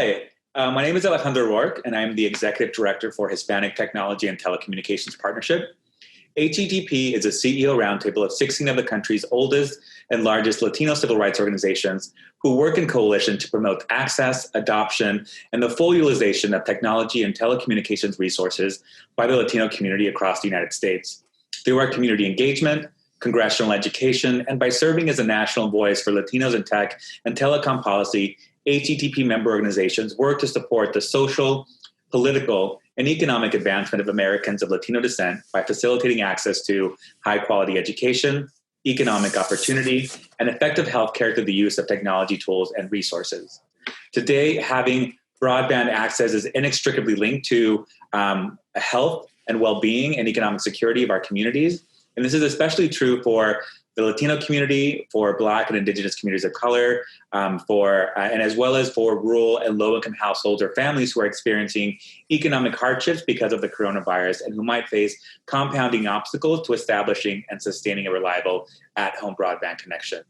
Hi, my name is Alejandro Roark, and I'm the Executive Director for Hispanic Technology and Telecommunications Partnership. HTTP is a CEO roundtable of 16 of the country's oldest and largest Latino civil rights organizations who work in coalition to promote access, adoption, and the full utilization of technology and telecommunications resources by the Latino community across the United States. Through our community engagement, congressional education, and by serving as a national voice for Latinos in tech and telecom policy, HTTP member organizations work to support the social, political, and economic advancement of Americans of Latino descent by facilitating access to high-quality education, economic opportunity, and effective healthcare through the use of technology tools and resources. Today, having broadband access is inextricably linked to health and well-being and economic security of our communities. And this is especially true for the Latino community, for Black and Indigenous communities of color, and as well as for rural and low-income households or families who are experiencing economic hardships because of the coronavirus and who might face compounding obstacles to establishing and sustaining a reliable at-home broadband connection.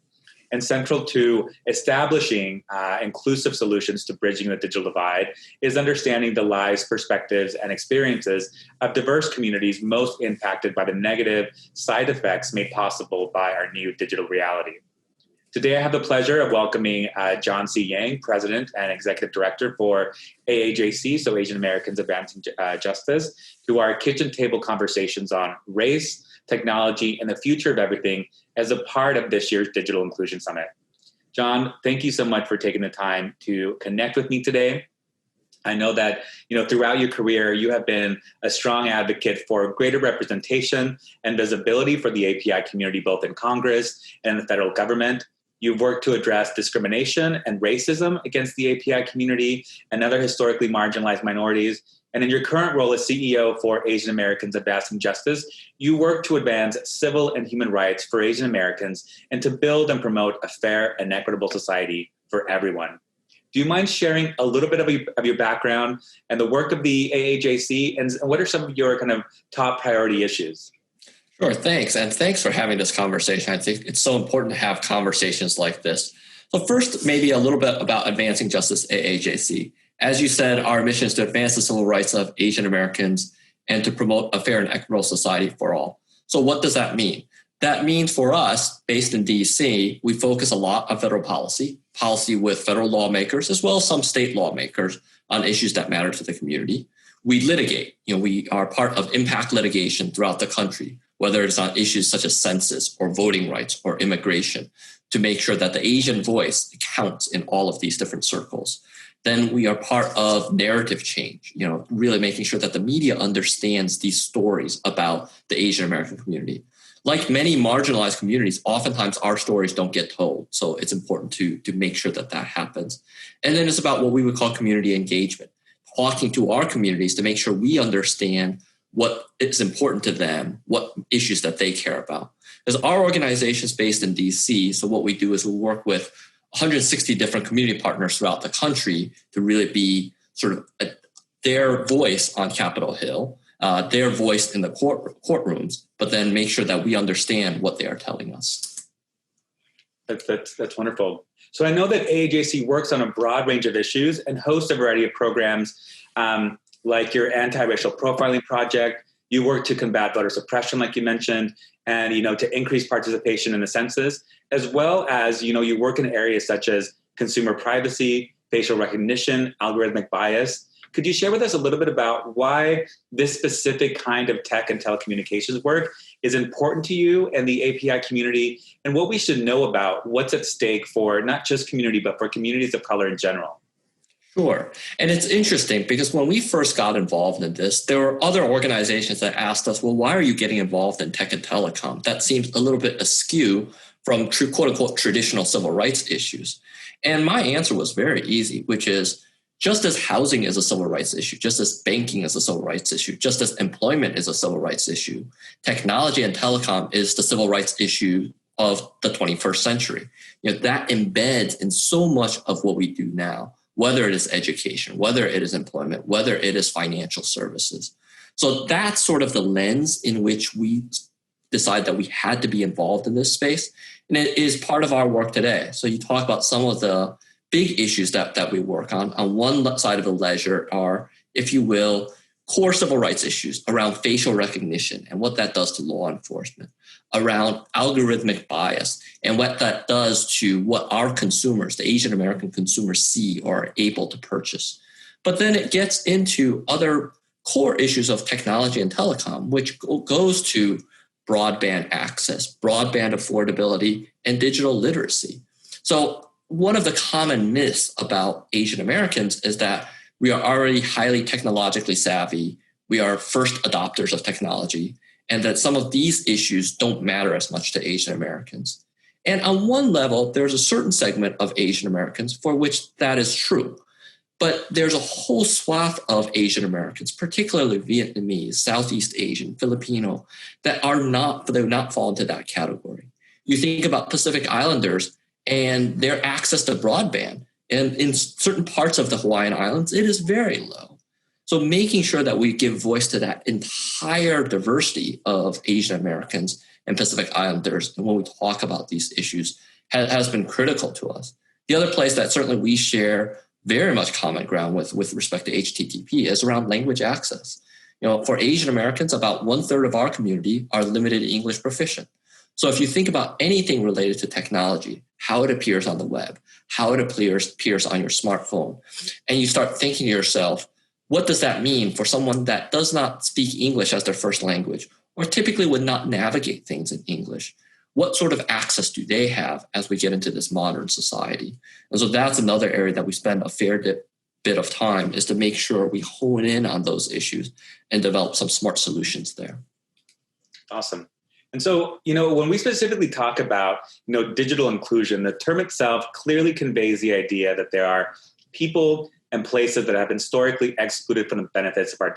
And central to establishing inclusive solutions to bridging the digital divide is understanding the lives, perspectives, and experiences of diverse communities most impacted by the negative side effects made possible by our new digital reality. Today, I have the pleasure of welcoming John C. Yang, President and Executive Director for AAJC, so Asian Americans Advancing Justice, to our kitchen table conversations on race, technology, and the future of everything as a part of this year's Digital Inclusion Summit. John, thank you so much for taking the time to connect with me today. I know that, throughout your career, you have been a strong advocate for greater representation and visibility for the API community, both in Congress and in the federal government. You've worked to address discrimination and racism against the API community and other historically marginalized minorities. And in your current role as CEO for Asian Americans Advancing Justice, you work to advance civil and human rights for Asian Americans and to build and promote a fair and equitable society for everyone. Do you mind sharing a little bit of your background and the work of the AAJC, and what are some of your kind of top priority issues? Sure, thanks. And thanks for having this conversation. I think it's so important to have conversations like this. So first, maybe a little bit about Advancing Justice AAJC. As you said, our mission is to advance the civil rights of Asian Americans and to promote a fair and equitable society for all. So what does that mean? That means for us, based in DC, we focus a lot on federal policy with federal lawmakers, as well as some state lawmakers on issues that matter to the community. We litigate. We are part of impact litigation throughout the country, whether it's on issues such as census or voting rights or immigration, to make sure that the Asian voice counts in all of these different circles. Then we are part of narrative change, really making sure that the media understands these stories about the Asian American community. Like many marginalized communities, oftentimes our stories don't get told. So it's important to make sure that happens. And then it's about what we would call community engagement, talking to our communities to make sure we understand what is important to them, what issues that they care about. Because our organization is based in DC, so what we do is we work with 160 different community partners throughout the country to really be sort of their voice on Capitol Hill, their voice in the courtrooms, but then make sure that we understand what they are telling us. That's wonderful. So I know that AAJC works on a broad range of issues and hosts a variety of programs like your anti-racial profiling project. You work to combat voter suppression, like you mentioned, and to increase participation in the census, as well as you work in areas such as consumer privacy, facial recognition, algorithmic bias. Could you share with us a little bit about why this specific kind of tech and telecommunications work is important to you and the API community, and what we should know about what's at stake for not just community, but for communities of color in general? Sure. And it's interesting because when we first got involved in this, there were other organizations that asked us, well, why are you getting involved in tech and telecom? That seems a little bit askew from quote unquote traditional civil rights issues. And my answer was very easy, which is just as housing is a civil rights issue, just as banking is a civil rights issue, just as employment is a civil rights issue, technology and telecom is the civil rights issue of the 21st century. That embeds in so much of what we do now, whether it is education, whether it is employment, whether it is financial services. So that's sort of the lens in which we decide that we had to be involved in this space. And it is part of our work today. So you talk about some of the big issues that we work on. On one side of the ledger are, if you will, core civil rights issues around facial recognition and what that does to law enforcement, around algorithmic bias and what that does to what our consumers, the Asian American consumers, see or are able to purchase. But then it gets into other core issues of technology and telecom, which goes to broadband access, broadband affordability, and digital literacy. So one of the common myths about Asian Americans is that we are already highly technologically savvy, we are first adopters of technology, and that some of these issues don't matter as much to Asian Americans. And on one level, there's a certain segment of Asian Americans for which that is true. But there's a whole swath of Asian Americans, particularly Vietnamese, Southeast Asian, Filipino, that do not fall into that category. You think about Pacific Islanders and their access to broadband. And in certain parts of the Hawaiian Islands, it is very low. So making sure that we give voice to that entire diversity of Asian Americans and Pacific Islanders, and when we talk about these issues, has been critical to us. The other place that certainly we share very much common ground with respect to HTTP is around language access. For Asian Americans, about 1/3 of our community are limited English proficient. So if you think about anything related to technology, how it appears on the web, how it appears on your smartphone, and you start thinking to yourself, what does that mean for someone that does not speak English as their first language, or typically would not navigate things in English? What sort of access do they have as we get into this modern society? And so that's another area that we spend a fair bit of time, is to make sure we hone in on those issues and develop some smart solutions there. Awesome. And so, when we specifically talk about, digital inclusion, the term itself clearly conveys the idea that there are people and places that have been historically excluded from the benefits of our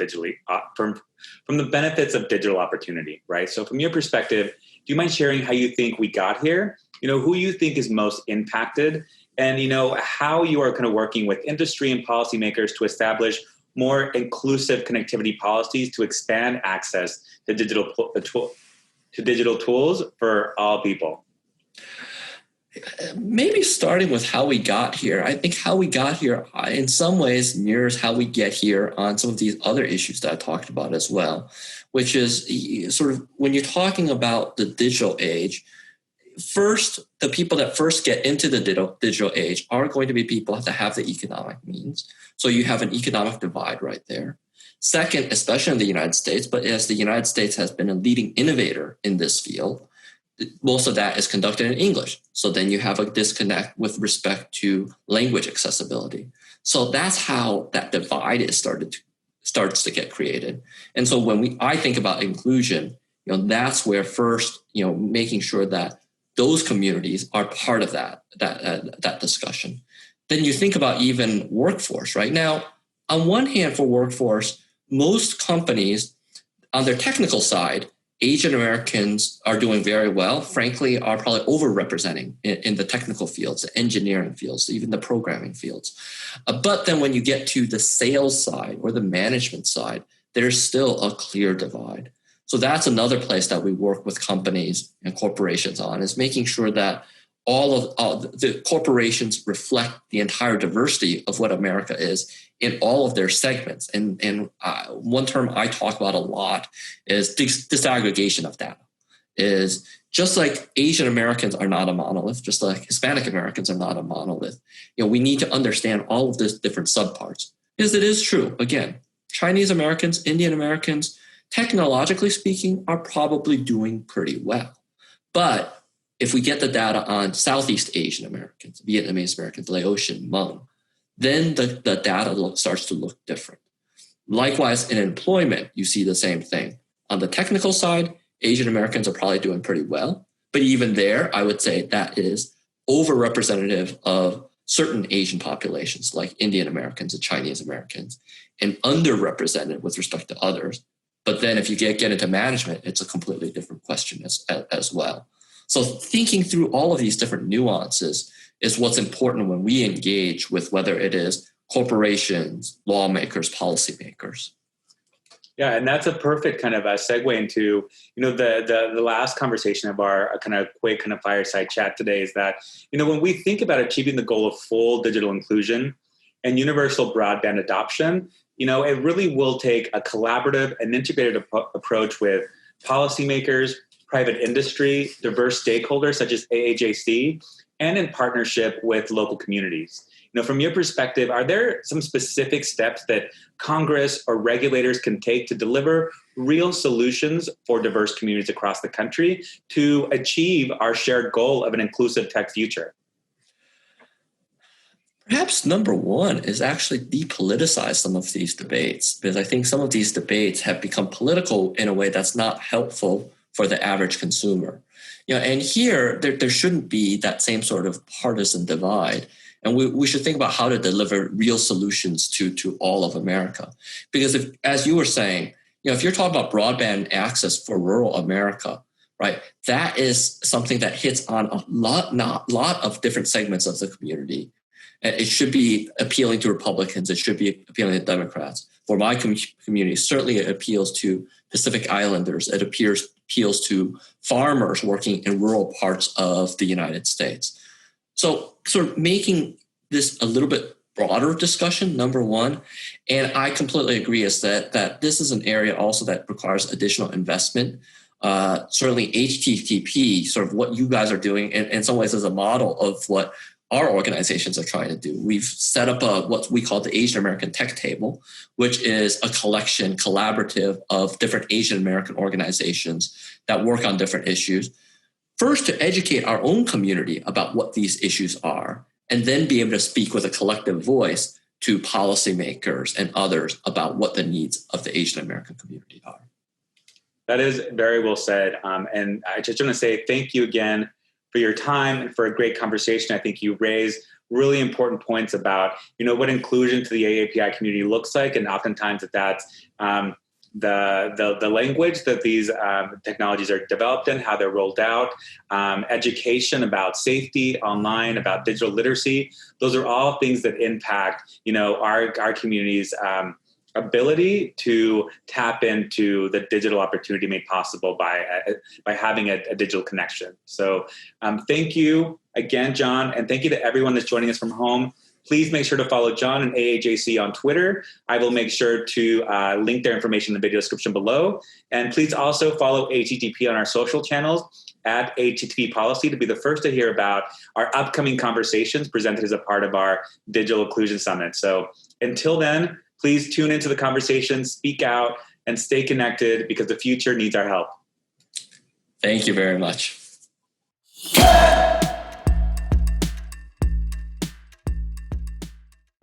from the benefits of digital opportunity, right? So from your perspective, do you mind sharing how you think we got here? Who you think is most impacted, and, how you are kind of working with industry and policymakers to establish more inclusive connectivity policies to expand access to digital tools for all people? Maybe starting with how we got here. I think how we got here in some ways mirrors how we get here on some of these other issues that I talked about as well, which is sort of when you're talking about the digital age, first, the people that first get into the digital age are going to be people that have the economic means. So you have an economic divide right there. Second, especially in the United States, but as the United States has been a leading innovator in this field, most of that is conducted in English. So then you have a disconnect with respect to language accessibility. So that's how that divide starts to get created. And so when I think about inclusion, that's where first, making sure that those communities are part of that discussion. Then you think about even workforce. Right now, on one hand, for workforce, most companies on their technical side, Asian Americans are doing very well, frankly, are probably overrepresenting in the technical fields, the engineering fields, even the programming fields. But then when you get to the sales side or the management side, there's still a clear divide. So that's another place that we work with companies and corporations on, is making sure that all of the corporations reflect the entire diversity of what America is in all of their segments. And one term I talk about a lot is disaggregation of data. Is just like Asian Americans are not a monolith, just like Hispanic Americans are not a monolith. We need to understand all of these different subparts. Because it is true, again, Chinese Americans, Indian Americans, technologically speaking, are probably doing pretty well. But if we get the data on Southeast Asian Americans, Vietnamese Americans, Laotian, Hmong, then the data starts to look different. Likewise, in employment, you see the same thing. On the technical side, Asian Americans are probably doing pretty well. But even there, I would say that is overrepresentative of certain Asian populations like Indian Americans and Chinese Americans, and underrepresented with respect to others. But then if you get into management, it's a completely different question as well. So thinking through all of these different nuances is what's important when we engage with whether it is corporations, lawmakers, policymakers. Yeah, and that's a perfect kind of a segue into, the last conversation of our kind of quick kind of fireside chat today is that, when we think about achieving the goal of full digital inclusion and universal broadband adoption, it really will take a collaborative and integrated approach with policymakers, private industry, diverse stakeholders such as AAJC, and in partnership with local communities. From your perspective, are there some specific steps that Congress or regulators can take to deliver real solutions for diverse communities across the country to achieve our shared goal of an inclusive tech future? Perhaps number one is actually depoliticize some of these debates, because I think some of these debates have become political in a way that's not helpful for the average consumer. And here there shouldn't be that same sort of partisan divide. And we should think about how to deliver real solutions to all of America. Because if, as you were saying, if you're talking about broadband access for rural America, right, that is something that hits on a lot of different segments of the community. It should be appealing to Republicans. It should be appealing to Democrats. For my community, certainly it appeals to Pacific Islanders. It appeals to farmers working in rural parts of the United States. So sort of making this a little bit broader discussion, number one. And I completely agree is that this is an area also that requires additional investment. Certainly HTTP, sort of what you guys are doing, in some ways is a model of what our organizations are trying to do. We've set up what we call the Asian American Tech Table, which is a collaborative of different Asian American organizations that work on different issues. First, to educate our own community about what these issues are, and then be able to speak with a collective voice to policymakers and others about what the needs of the Asian American community are. That is very well said. And I just want to say thank you again for your time and for a great conversation. I think you raised really important points about, what inclusion to the AAPI community looks like, and oftentimes that's the language that these technologies are developed in, how they're rolled out, education about safety online, about digital literacy. Those are all things that impact, our community's ability to tap into the digital opportunity made possible by having a digital connection. So thank you again, John, and thank you to everyone that's joining us from home. Please make sure to follow John and AAJC on Twitter. I will make sure to link their information in the video description below. And please also follow HTTP on our social channels at HTTP Policy to be the first to hear about our upcoming conversations presented as a part of our Digital Inclusion Summit. So until then, please tune into the conversation, speak out, and stay connected because the future needs our help. Thank you very much.